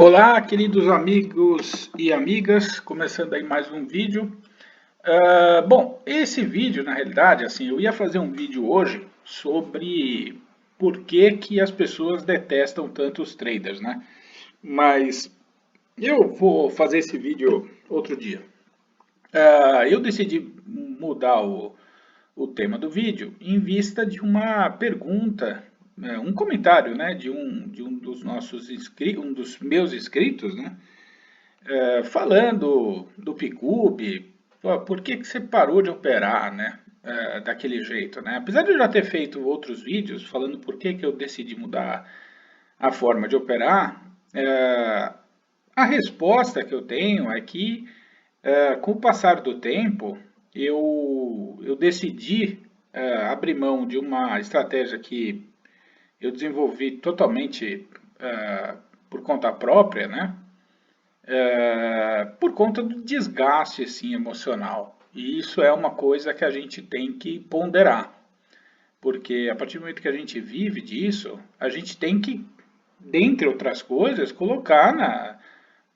Olá, queridos amigos e amigas, começando aí mais um vídeo. Bom, esse vídeo, na realidade, assim, eu ia fazer um vídeo hoje sobre por que as pessoas detestam tanto os traders, né? Mas eu vou fazer esse vídeo outro dia. Eu decidi mudar o tema do vídeo em vista de uma pergunta, um comentário, né, de um dos nossos inscritos, um dos meus inscritos, né? Falando do Picube, por que você parou de operar, né, daquele jeito, né? Apesar de eu já ter feito outros vídeos falando por que eu decidi mudar a forma de operar, a resposta que eu tenho é que, com o passar do tempo, eu decidi abrir mão de uma estratégia que eu desenvolvi totalmente por conta própria, né? Por conta do desgaste assim, emocional. E isso é uma coisa que a gente tem que ponderar, porque a partir do momento que a gente vive disso, a gente tem que, dentre outras coisas, colocar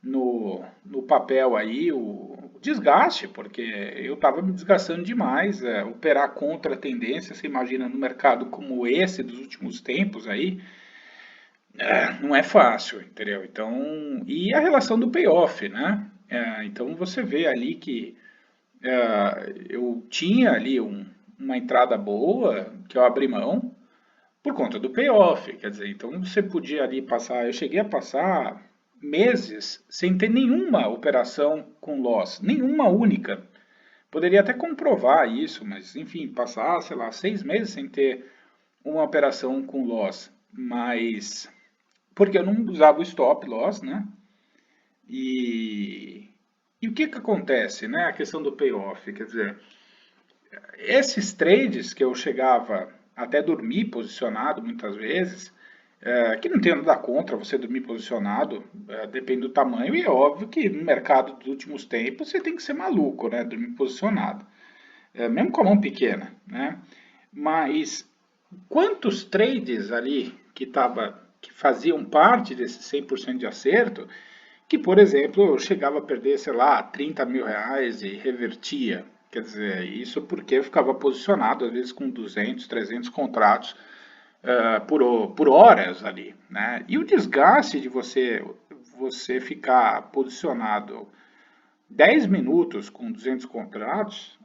no papel aí o desgaste, porque eu estava me desgastando demais, operar contra a tendência, você imagina no mercado como esse dos últimos tempos aí, não é fácil, entendeu? Então, e a relação do payoff, né? Então você vê ali que eu tinha ali uma entrada boa que eu abri mão por conta do payoff, quer dizer, então você podia ali passar, eu cheguei a passar meses sem ter nenhuma operação com loss, nenhuma única. Poderia até comprovar isso, mas enfim, passar, sei lá, 6 meses sem ter uma operação com loss, mas porque eu não usava o stop loss, né? E, e o que acontece, né? A questão do payoff, quer dizer, esses trades que eu chegava até dormir posicionado muitas vezes, que não tem nada contra você dormir posicionado, depende do tamanho, e é óbvio que no mercado dos últimos tempos você tem que ser maluco, né? Dormir posicionado, mesmo com a mão pequena, né? Mas quantos trades ali que faziam parte desse 100% de acerto, que, por exemplo, eu chegava a perder, sei lá, 30 mil reais e revertia. Quer dizer, isso porque eu ficava posicionado, às vezes, com 200, 300 contratos por horas ali, né? E o desgaste de você ficar posicionado 10 minutos com 200 contratos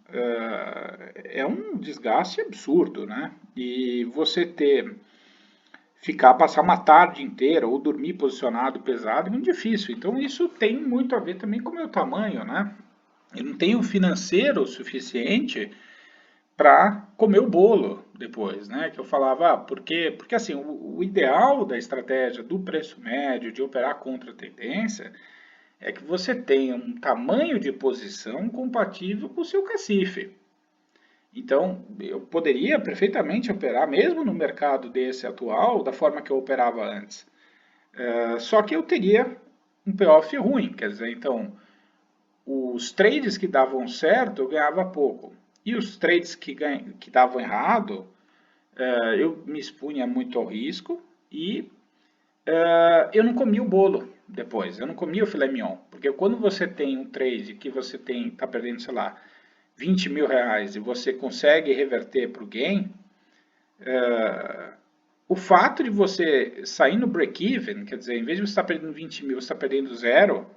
é um desgaste absurdo, né? E você passar uma tarde inteira ou dormir posicionado pesado é muito difícil. Então isso tem muito a ver também com o meu tamanho, né? Eu não tenho financeiro suficiente para comer o bolo depois, né? Que eu falava, porque assim, o ideal da estratégia do preço médio, de operar contra a tendência, é que você tenha um tamanho de posição compatível com o seu cacife. Então, eu poderia perfeitamente operar, mesmo no mercado desse atual, da forma que eu operava antes. Só que eu teria um payoff ruim, quer dizer, então, os trades que davam certo, eu ganhava pouco. E os trades que davam errado, eu me expunha muito ao risco e eu não comia o bolo depois, eu não comia o filé mignon. Porque quando você tem um trade que você está perdendo, sei lá, 20 mil reais e você consegue reverter para o gain, o fato de você sair no break-even, quer dizer, em vez de você estar perdendo 20 mil, você está perdendo zero,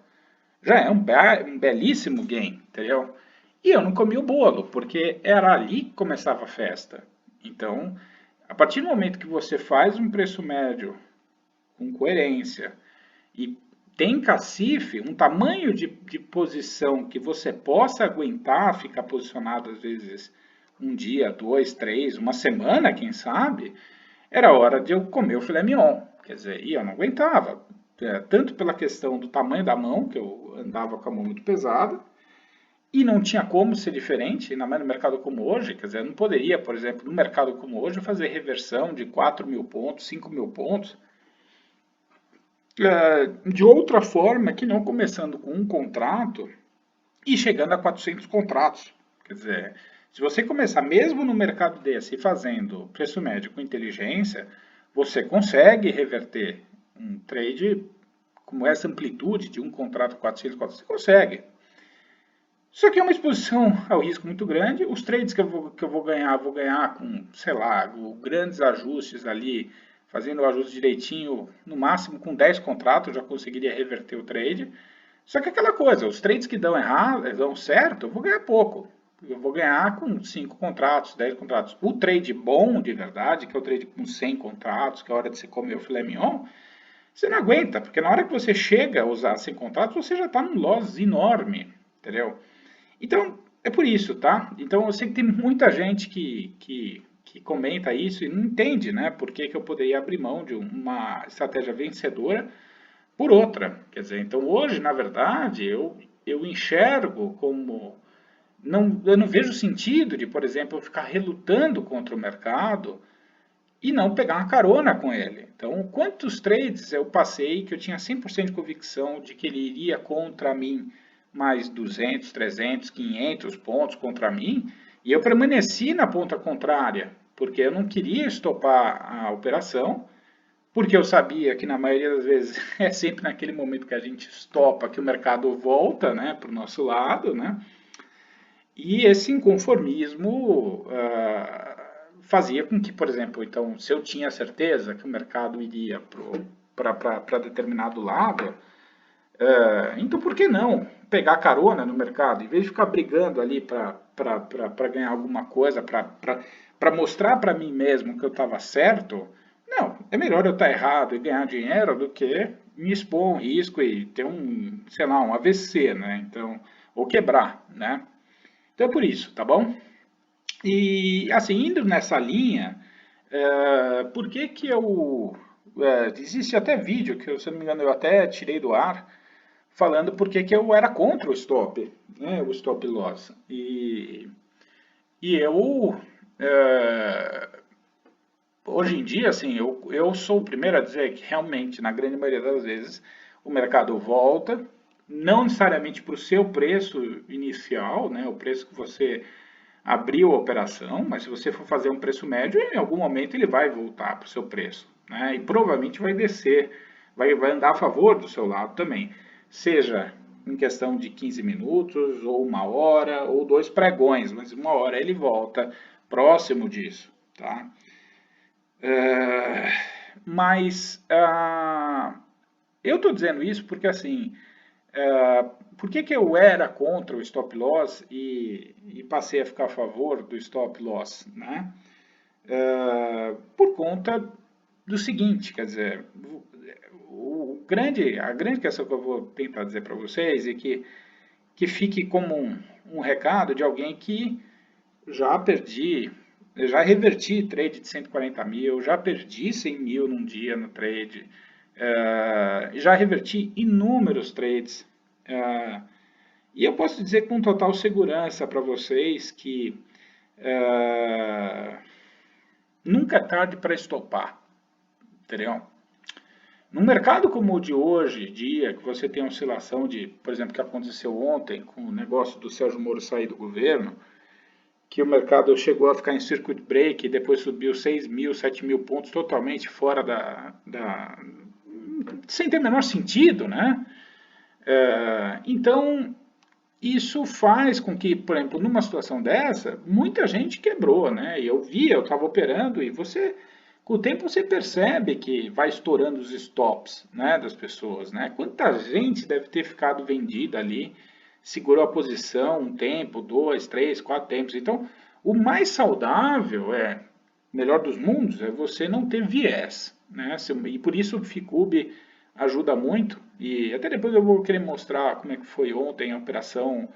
já é um belíssimo gain, entendeu? E eu não comi o bolo, porque era ali que começava a festa. Então, a partir do momento que você faz um preço médio com coerência e tem cacife, um tamanho de posição que você possa aguentar ficar posicionado às vezes um dia, dois, três, uma semana, quem sabe, era hora de eu comer o filé mignon. Quer dizer, e eu não aguentava. Tanto pela questão do tamanho da mão, que eu andava com a mão muito pesada, e não tinha como ser diferente, ainda mais no mercado como hoje. Quer dizer, eu não poderia, por exemplo, no mercado como hoje, fazer reversão de 4 mil pontos, 5 mil pontos, de outra forma que não começando com um contrato e chegando a 400 contratos. Quer dizer, se você começar mesmo no mercado desse fazendo preço médio com inteligência, você consegue reverter um trade como essa amplitude de um contrato 400, você consegue. Só que é uma exposição ao risco muito grande. Os trades que eu vou ganhar com, sei lá, grandes ajustes ali, fazendo o ajuste direitinho, no máximo com 10 contratos eu já conseguiria reverter o trade. Só que aquela coisa, os trades que dão errado, dão certo, eu vou ganhar pouco. Eu vou ganhar com 5 contratos, 10 contratos. O trade bom, de verdade, que é o trade com 100 contratos, que é a hora de você comer o filé mignon, você não aguenta, porque na hora que você chega a usar 100 contratos, você já está num loss enorme, entendeu? Então, é por isso, tá? Então, eu sei que tem muita gente que comenta isso e não entende, né? Por que eu poderia abrir mão de uma estratégia vencedora por outra. Quer dizer, então hoje, na verdade, eu enxergo como... eu não vejo sentido de, por exemplo, eu ficar relutando contra o mercado e não pegar uma carona com ele. Então, quantos trades eu passei que eu tinha 100% de convicção de que ele iria contra mim mais 200, 300, 500 pontos contra mim, e eu permaneci na ponta contrária, porque eu não queria estopar a operação, porque eu sabia que na maioria das vezes é sempre naquele momento que a gente estopa que o mercado volta, né, para o nosso lado, né? E esse inconformismo fazia com que, por exemplo, então, se eu tinha certeza que o mercado iria para determinado lado, então por que não pegar carona no mercado, em vez de ficar brigando ali para ganhar alguma coisa, para mostrar para mim mesmo que eu estava certo? Não, é melhor eu estar errado e ganhar dinheiro do que me expor a um risco e ter um, sei lá, um AVC, né? Então, ou quebrar, né? Então é por isso, tá bom? E assim, indo nessa linha, por que que eu... existe até vídeo que, se não me engano, eu até tirei do ar, falando por que que eu era contra o stop, né, o stop loss. E eu, hoje em dia, assim, eu sou o primeiro a dizer que realmente, na grande maioria das vezes, o mercado volta, não necessariamente para o seu preço inicial, né, o preço que você abriu a operação, mas se você for fazer um preço médio, em algum momento ele vai voltar para o seu preço, né, e provavelmente vai descer, vai andar a favor do seu lado também, seja em questão de 15 minutos, ou uma hora, ou 2 pregões, mas uma hora ele volta próximo disso, tá? Mas eu estou dizendo isso porque, assim, por que que eu era contra o stop loss e passei a ficar a favor do stop loss, né? Por conta do seguinte, quer dizer, a grande questão que eu vou tentar dizer para vocês é que fique como um recado de alguém que já perdi, já reverti trade de 140 mil, já perdi 100 mil num dia no trade, já reverti inúmeros trades. E eu posso dizer com total segurança para vocês que nunca é tarde para estopar, entendeu? Num mercado como o de hoje, dia, que você tem oscilação de, por exemplo, que aconteceu ontem com o negócio do Sérgio Moro sair do governo, que o mercado chegou a ficar em circuit break e depois subiu 6 mil, 7 mil pontos totalmente fora sem ter o menor sentido, né? Então, isso faz com que, por exemplo, numa situação dessa, muita gente quebrou, né? E eu estava operando e com o tempo você percebe que vai estourando os stops, né, das pessoas, né? Quanta gente deve ter ficado vendida ali, segurou a posição um tempo, 2, 3, 4 tempos. Então, o mais saudável melhor dos mundos, é você não ter viés, né? E por isso o FICUB ajuda muito. E até depois eu vou querer mostrar como é que foi ontem a operação.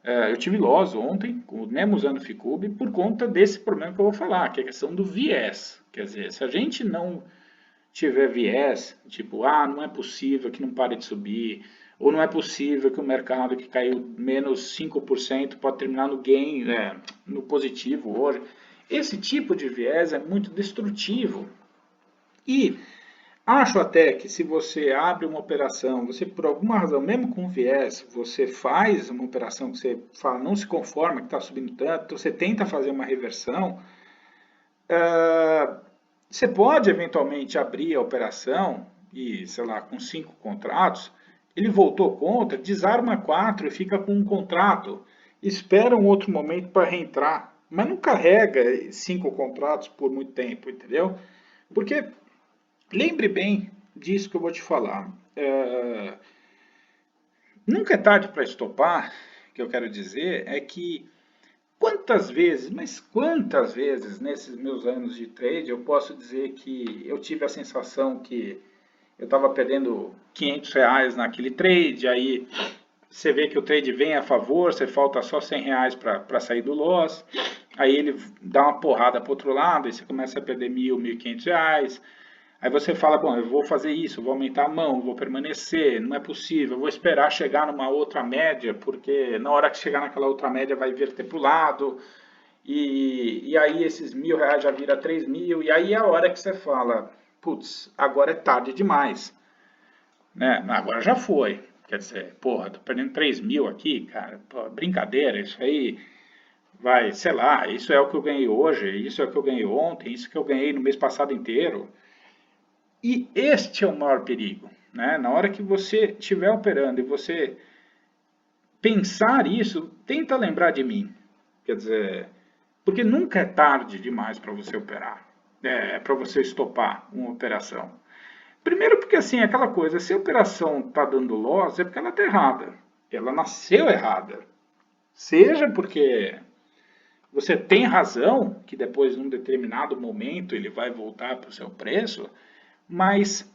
Eu tive loss ontem, mesmo usando o FICUB, por conta desse problema que eu vou falar, que é a questão do viés. Quer dizer, se a gente não tiver viés, tipo, não é possível que não pare de subir, ou não é possível que o mercado que caiu menos 5% pode terminar no gain, no positivo hoje. Esse tipo de viés é muito destrutivo. E acho até que se você abre uma operação, você por alguma razão, mesmo com viés, você faz uma operação que você fala, não se conforma, que está subindo tanto, então você tenta fazer uma reversão, você pode eventualmente abrir a operação e, sei lá, com 5 contratos, ele voltou contra, desarma 4 e fica com um contrato. Espera um outro momento para reentrar. Mas não carrega 5 contratos por muito tempo, entendeu? Porque lembre bem disso que eu vou te falar. Nunca é tarde para estopar, que eu quero dizer, é que quantas vezes, mas quantas vezes nesses meus anos de trade eu posso dizer que eu tive a sensação que eu estava perdendo R$ 500 naquele trade, aí você vê que o trade vem a favor, você falta só R$ 100 para sair do loss, aí ele dá uma porrada para o outro lado, aí você começa a perder R$ 1.000, R$ 1.500, aí você fala, bom, eu vou fazer isso, vou aumentar a mão, vou permanecer, não é possível, eu vou esperar chegar numa outra média, porque na hora que chegar naquela outra média vai verter para o lado, e aí esses R$ 1.000 já vira 3.000, e aí é a hora que você fala, putz, agora é tarde demais, né? Agora já foi. Quer dizer, porra, tô perdendo 3.000 aqui, cara, pô, brincadeira, isso aí vai, sei lá, isso é o que eu ganhei hoje, isso é o que eu ganhei ontem, isso que eu ganhei no mês passado inteiro. E este é o maior perigo, né? Na hora que você estiver operando e você pensar isso, tenta lembrar de mim. Quer dizer, porque nunca é tarde demais para você operar, para você estopar uma operação. Primeiro porque assim, é aquela coisa, se a operação está dando loss, é porque ela está errada. Ela nasceu errada. Seja porque você tem razão, que depois, num determinado momento, ele vai voltar para o seu preço, mas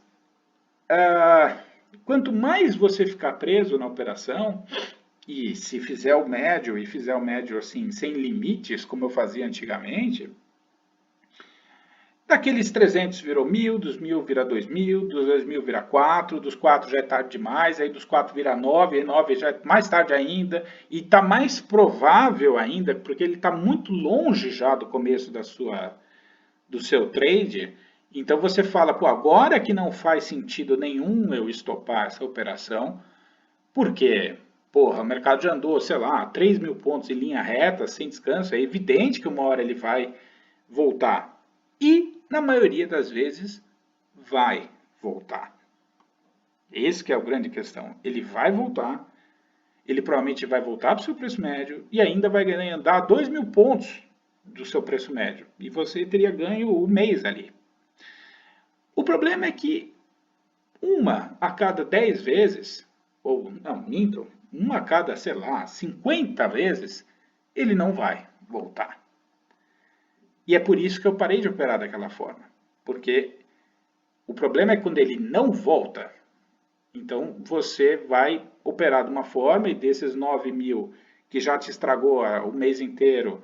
quanto mais você ficar preso na operação, e se fizer o médio, e fizer o médio assim, sem limites, como eu fazia antigamente, daqueles 300 virou 1.000, dos 1.000 vira 2.000, dos 2.000 vira 4, dos 4 já é tarde demais, aí dos 4 vira 9, aí 9 já é mais tarde ainda, e está mais provável ainda, porque ele está muito longe já do começo do seu trade, então você fala, pô, agora que não faz sentido nenhum eu estopar essa operação, porque, porra, o mercado já andou, sei lá, 3.000 pontos em linha reta, sem descanso, é evidente que uma hora ele vai voltar. E, na maioria das vezes, vai voltar. Esse que é a grande questão. Ele vai voltar, ele provavelmente vai voltar para o seu preço médio e ainda vai andar 2.000 pontos do seu preço médio. E você teria ganho o mês ali. O problema é que uma a cada 10 vezes, ou não, minto, uma a cada, sei lá, 50 vezes, ele não vai voltar. E é por isso que eu parei de operar daquela forma. Porque o problema é quando ele não volta. Então você vai operar de uma forma e desses 9.000 que já te estragou o mês inteiro,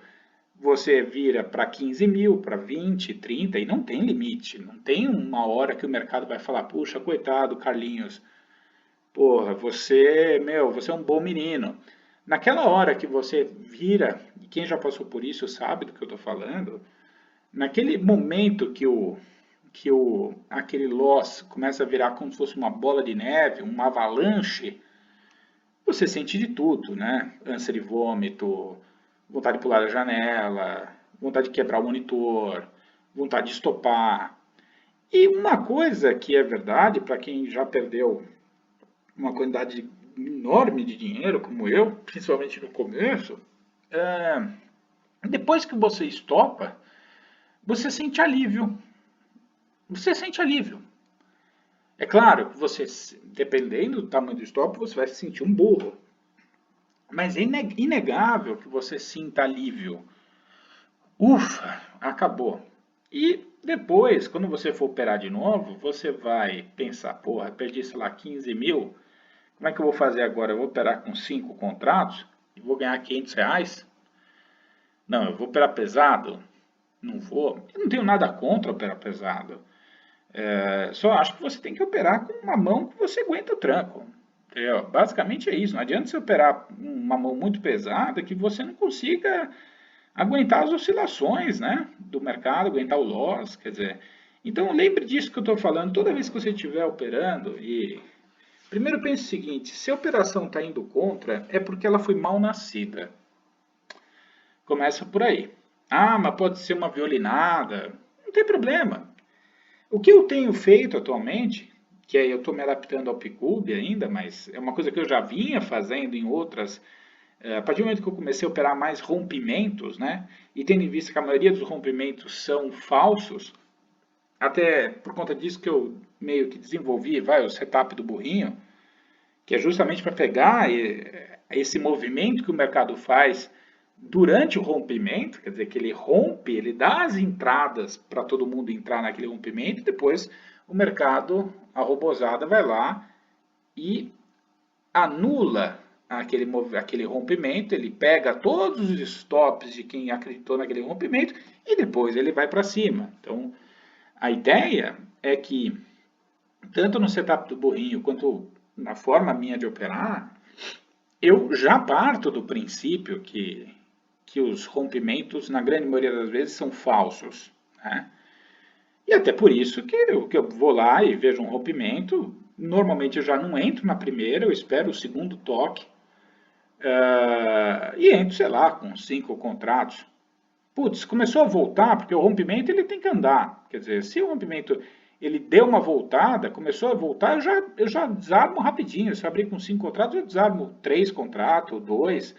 você vira para 15.000, para 20, 30 e não tem limite. Não tem uma hora que o mercado vai falar, puxa, coitado, Carlinhos, porra, você é um bom menino. Naquela hora que você vira, e quem já passou por isso sabe do que eu estou falando, naquele momento que aquele loss começa a virar como se fosse uma bola de neve, uma avalanche, você sente de tudo, né? Ânsia de vômito, vontade de pular da janela, vontade de quebrar o monitor, vontade de estopar. E uma coisa que é verdade, para quem já perdeu uma quantidade enorme de dinheiro, como eu, principalmente no começo, depois que você estopa, você sente alívio. Você sente alívio. É claro que você, dependendo do tamanho do stop, você vai se sentir um burro. Mas é inegável que você sinta alívio. Ufa, acabou. E depois, quando você for operar de novo, você vai pensar, porra, perdi, sei lá, 15.000, como é que eu vou fazer agora? Eu vou operar com 5 contratos e vou ganhar R$ 500? Não, eu vou operar pesado? Não vou. Eu não tenho nada contra operar pesado. Só acho que você tem que operar com uma mão que você aguenta o tranco. Entendeu? Basicamente é isso. Não adianta você operar uma mão muito pesada que você não consiga aguentar as oscilações, né, do mercado, aguentar o loss, quer dizer. Então lembre disso que eu estou falando. Toda vez que você estiver operando, e primeiro pense o seguinte: se a operação está indo contra, é porque ela foi mal nascida. Começa por aí. Ah, mas pode ser uma violinada. Não tem problema. O que eu tenho feito atualmente que aí eu estou me adaptando ao Picube ainda, mas é uma coisa que eu já vinha fazendo em outras. A partir do momento que eu comecei a operar mais rompimentos, né, e tendo em vista que a maioria dos rompimentos são falsos, até por conta disso que eu meio que desenvolvi, o setup do burrinho, que é justamente para pegar esse movimento que o mercado faz durante o rompimento, quer dizer, que ele rompe, ele dá as entradas para todo mundo entrar naquele rompimento, e depois o mercado, a robozada, vai lá e anula aquele rompimento, ele pega todos os stops de quem acreditou naquele rompimento e depois ele vai para cima. Então, a ideia é que, tanto no setup do burrinho quanto na forma minha de operar, eu já parto do princípio que os rompimentos, na grande maioria das vezes, são falsos. Né? E até por isso que eu vou lá e vejo um rompimento. Normalmente eu já não entro na primeira, eu espero o segundo toque. E entro, sei lá, com 5 contratos. Putz, começou a voltar, porque o rompimento ele tem que andar. Quer dizer, se o rompimento ele deu uma voltada, começou a voltar, eu já desarmo rapidinho. Se eu abrir com 5 contratos, eu desarmo 3 contratos, 2,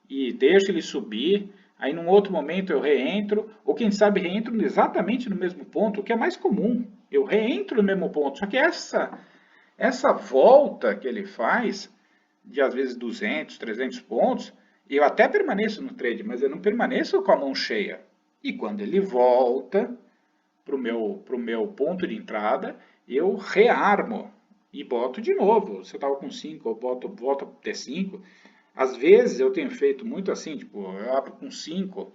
e deixo ele subir. Aí, num outro momento, eu reentro, ou quem sabe reentro exatamente no mesmo ponto, o que é mais comum. Eu reentro no mesmo ponto, só que essa volta que ele faz, de às vezes 200, 300 pontos, eu até permaneço no trade, mas eu não permaneço com a mão cheia. E quando ele volta para o meu ponto de entrada, eu rearmo e boto de novo. Se eu estava com 5, eu volto a ter 5. Às vezes eu tenho feito muito assim, tipo, eu abro com 5,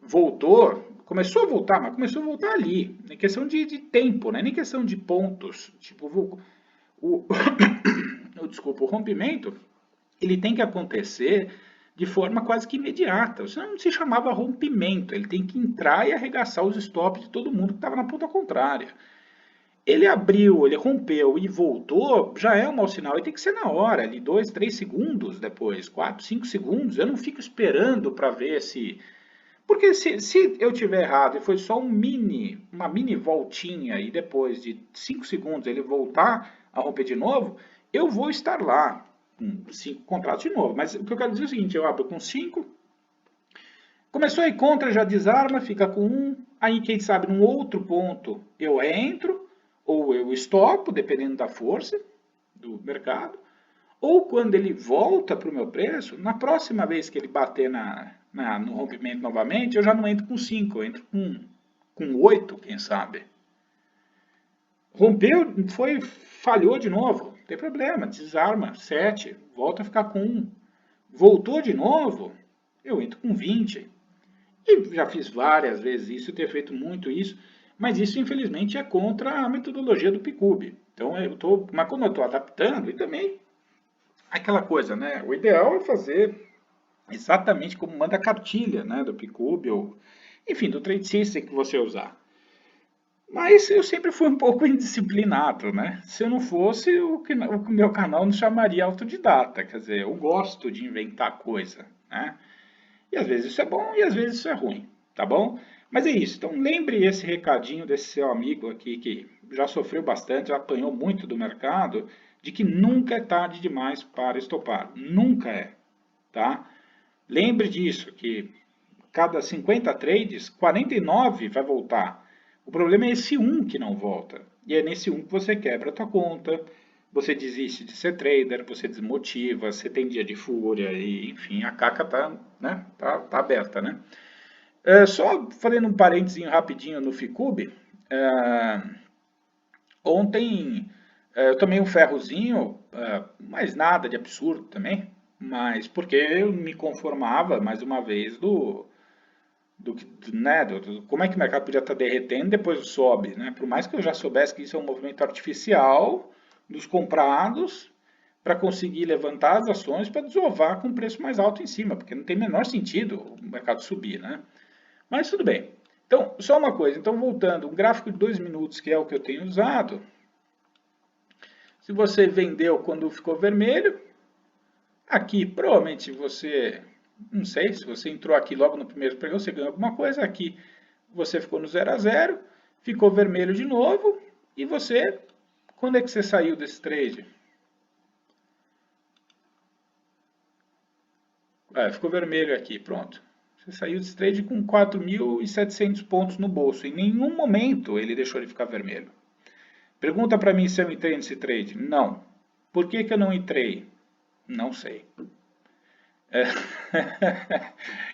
voltou, começou a voltar, mas começou a voltar ali. É questão de tempo, não é nem questão de pontos. Tipo, desculpa, o rompimento, ele tem que acontecer de forma quase que imediata. Senão não se chamava rompimento, ele tem que entrar e arregaçar os stops de todo mundo que estava na ponta contrária. Ele abriu, ele rompeu e voltou, já é um mau sinal. E tem que ser na hora, ali 2, 3 segundos depois, 4, 5 segundos. Eu não fico esperando para ver se... Porque se eu tiver errado e foi só uma mini voltinha e depois de 5 segundos ele voltar a romper de novo, eu vou estar lá com 5 contratos de novo. Mas o que eu quero dizer é o seguinte, eu abro com 5, começou a ir contra, já desarma, fica com 1, aí quem sabe num outro ponto eu entro, ou eu estopo, dependendo da força do mercado, ou quando ele volta para o meu preço, na próxima vez que ele bater no rompimento novamente, eu já não entro com 5, eu entro com 8, quem sabe. Rompeu, falhou de novo, não tem problema, desarma, 7, volta a ficar com 1. Voltou de novo, eu entro com 20. E já fiz várias vezes isso, tenho feito muito isso, mas isso infelizmente é contra a metodologia do Picube. Então mas como eu estou adaptando, e também aquela coisa, né? O ideal é fazer exatamente como manda a cartilha, né, do Picube, ou enfim, do Trade System que você usar. Mas eu sempre fui um pouco indisciplinado, né? Se eu não fosse, o meu canal não chamaria autodidata. Quer dizer, eu gosto de inventar coisa, né? E às vezes isso é bom e às vezes isso é ruim, tá bom? Mas é isso. Então lembre esse recadinho desse seu amigo aqui que já sofreu bastante, já apanhou muito do mercado, de que nunca é tarde demais para estopar. Nunca é, tá? Lembre disso, que cada 50 trades, 49 vai voltar. O problema é esse um que não volta. E é nesse um que você quebra a tua conta, você desiste de ser trader, você desmotiva, você tem dia de fúria, e enfim, a caca tá, né, tá aberta, né? Só fazendo um parênteses rapidinho no Ficube, ontem eu tomei um ferrozinho, mas nada de absurdo também, mas porque eu me conformava, mais uma vez, né, como é que o mercado podia estar derretendo e depois sobe, né? Por mais que eu já soubesse que isso é um movimento artificial dos comprados para conseguir levantar as ações para desovar com um preço mais alto em cima, porque não tem o menor sentido o mercado subir, né? Mas tudo bem. Então, só uma coisa. Então, voltando, um gráfico de 2 minutos, que é o que eu tenho usado. Se você vendeu quando ficou vermelho, aqui provavelmente você, não sei, se você entrou aqui logo no primeiro pregão, você ganhou alguma coisa. Aqui você ficou no 0 a 0, ficou vermelho de novo e você Quando é que você saiu desse trade? Ficou vermelho aqui, pronto. Você saiu desse trade com 4.700 pontos no bolso. Em nenhum momento ele deixou de ficar vermelho. Pergunta para mim se eu entrei nesse trade. Não. Por que eu não entrei? Não sei.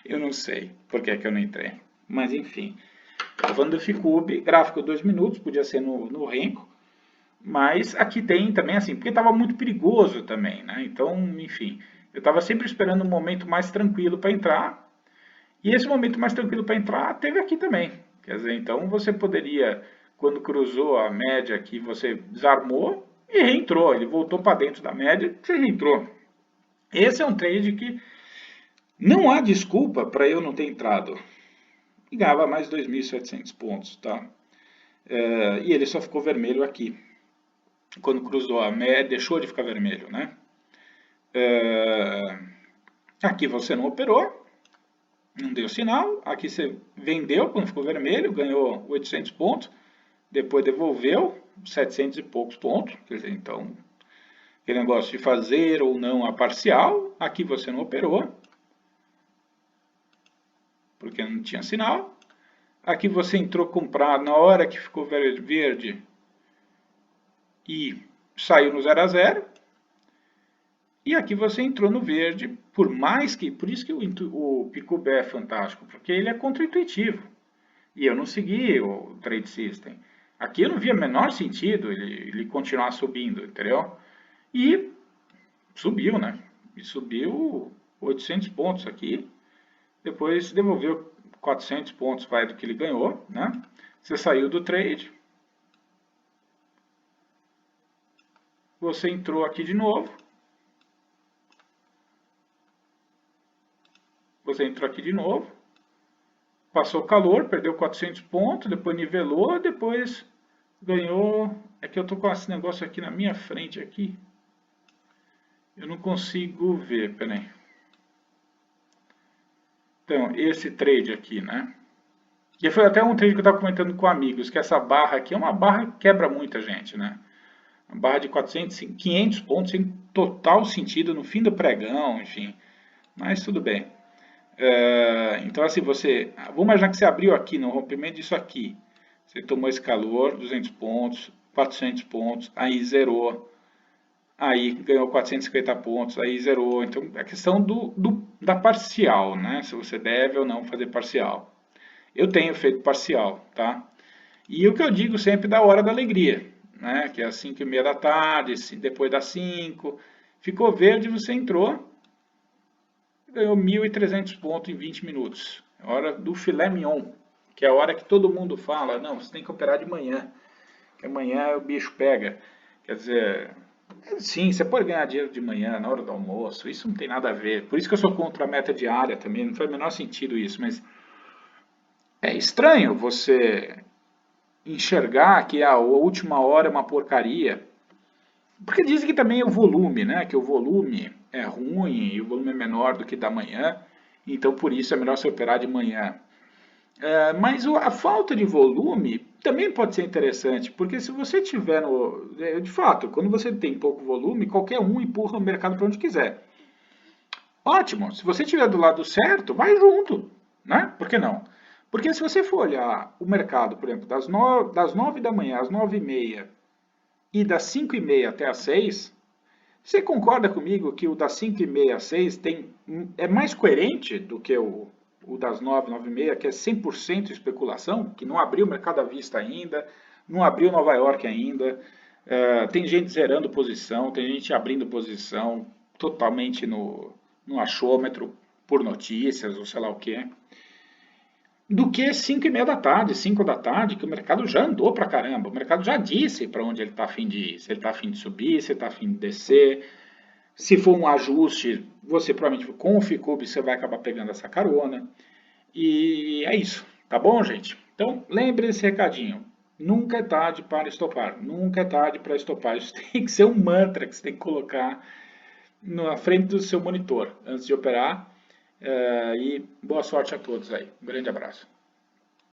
Eu não sei por que eu não entrei. Mas enfim. Falando do Ficube, gráfico 2 minutos, podia ser no Renko. Mas aqui tem também assim, porque estava muito perigoso também, né? Então, enfim, eu estava sempre esperando um momento mais tranquilo para entrar. E esse momento mais tranquilo para entrar teve aqui também. Quer dizer, então você poderia, quando cruzou a média aqui, você desarmou e reentrou. Ele voltou para dentro da média e você reentrou. Esse é um trade que não há desculpa para eu não ter entrado. E ganhava mais 2.700 pontos, tá? E ele só ficou vermelho aqui. Quando cruzou a média, deixou de ficar vermelho, né? Aqui você não operou, não deu sinal. Aqui você vendeu quando ficou vermelho, ganhou 800 pontos. Depois devolveu 700 e poucos pontos. Quer dizer, então, aquele negócio de fazer ou não a parcial. Aqui você não operou, porque não tinha sinal. Aqui você entrou comprar na hora que ficou verde e saiu no 0 a 0. E aqui você entrou no verde, por isso que o Picube é fantástico, porque ele é contra-intuitivo. E eu não segui o Trade System. Aqui eu não via o menor sentido ele continuar subindo, entendeu? E subiu, né? E subiu 800 pontos aqui. Depois devolveu 400 pontos do que ele ganhou, né? Você saiu do trade. Você entrou aqui de novo. Você entrou aqui de novo. Passou calor, perdeu 400 pontos, depois nivelou, depois ganhou. É que eu tô com esse negócio aqui na minha frente aqui. Eu não consigo ver, peraí. Então, esse trade aqui, né? Que foi até um trade que eu estava comentando com amigos, que essa barra aqui é uma barra que quebra muita gente, né? Uma barra de 400, 500 pontos sem total sentido no fim do pregão, enfim. Mas tudo bem. Então, assim, vamos imaginar que você abriu aqui no rompimento disso aqui. Você tomou esse calor, 200 pontos, 400 pontos, aí zerou. Aí ganhou 450 pontos, aí zerou. Então, é questão da parcial, né? Se você deve ou não fazer parcial. Eu tenho feito parcial, tá? E o que eu digo sempre da hora da alegria, né? Que é às 5h30 da tarde, depois das 5. Ficou verde, você entrou, ganhou 1.300 pontos em 20 minutos. É a hora do filé mignon, que é a hora que todo mundo fala, não, você tem que operar de manhã, que amanhã o bicho pega. Quer dizer, sim, você pode ganhar dinheiro de manhã, na hora do almoço, isso não tem nada a ver. Por isso que eu sou contra a meta diária também, não faz o menor sentido isso, mas é estranho você enxergar que a última hora é uma porcaria. Porque dizem que também é o volume, né? Que o volume é ruim e o volume é menor do que da manhã. Então, por isso é melhor você operar de manhã. Mas a falta de volume também pode ser interessante, porque se você tiver de fato, quando você tem pouco volume, qualquer um empurra o mercado para onde quiser. Ótimo, se você estiver do lado certo, vai junto, né? Por que não? Porque se você for olhar o mercado, por exemplo, das 9 da manhã às 9h30 e das 5h30 até às 6, você concorda comigo que o das 5h30 às 6 é mais coerente do que o das 9, 9h30, que é 100% especulação, que não abriu o mercado à vista ainda, não abriu Nova York ainda, tem gente zerando posição, tem gente abrindo posição totalmente no achômetro, por notícias, ou sei lá o que, do que 5h30 da tarde, 5 da tarde, que o mercado já andou pra caramba, o mercado já disse para onde ele está a fim de ir, se ele está a fim de subir, se ele está a fim de descer. Se for um ajuste, você provavelmente com o Ficube você vai acabar pegando essa carona. E é isso, tá bom, gente? Então, lembre desse recadinho. Nunca é tarde para estopar. Nunca é tarde para estopar. Isso tem que ser um mantra que você tem que colocar na frente do seu monitor antes de operar. E boa sorte a todos aí. Um grande abraço.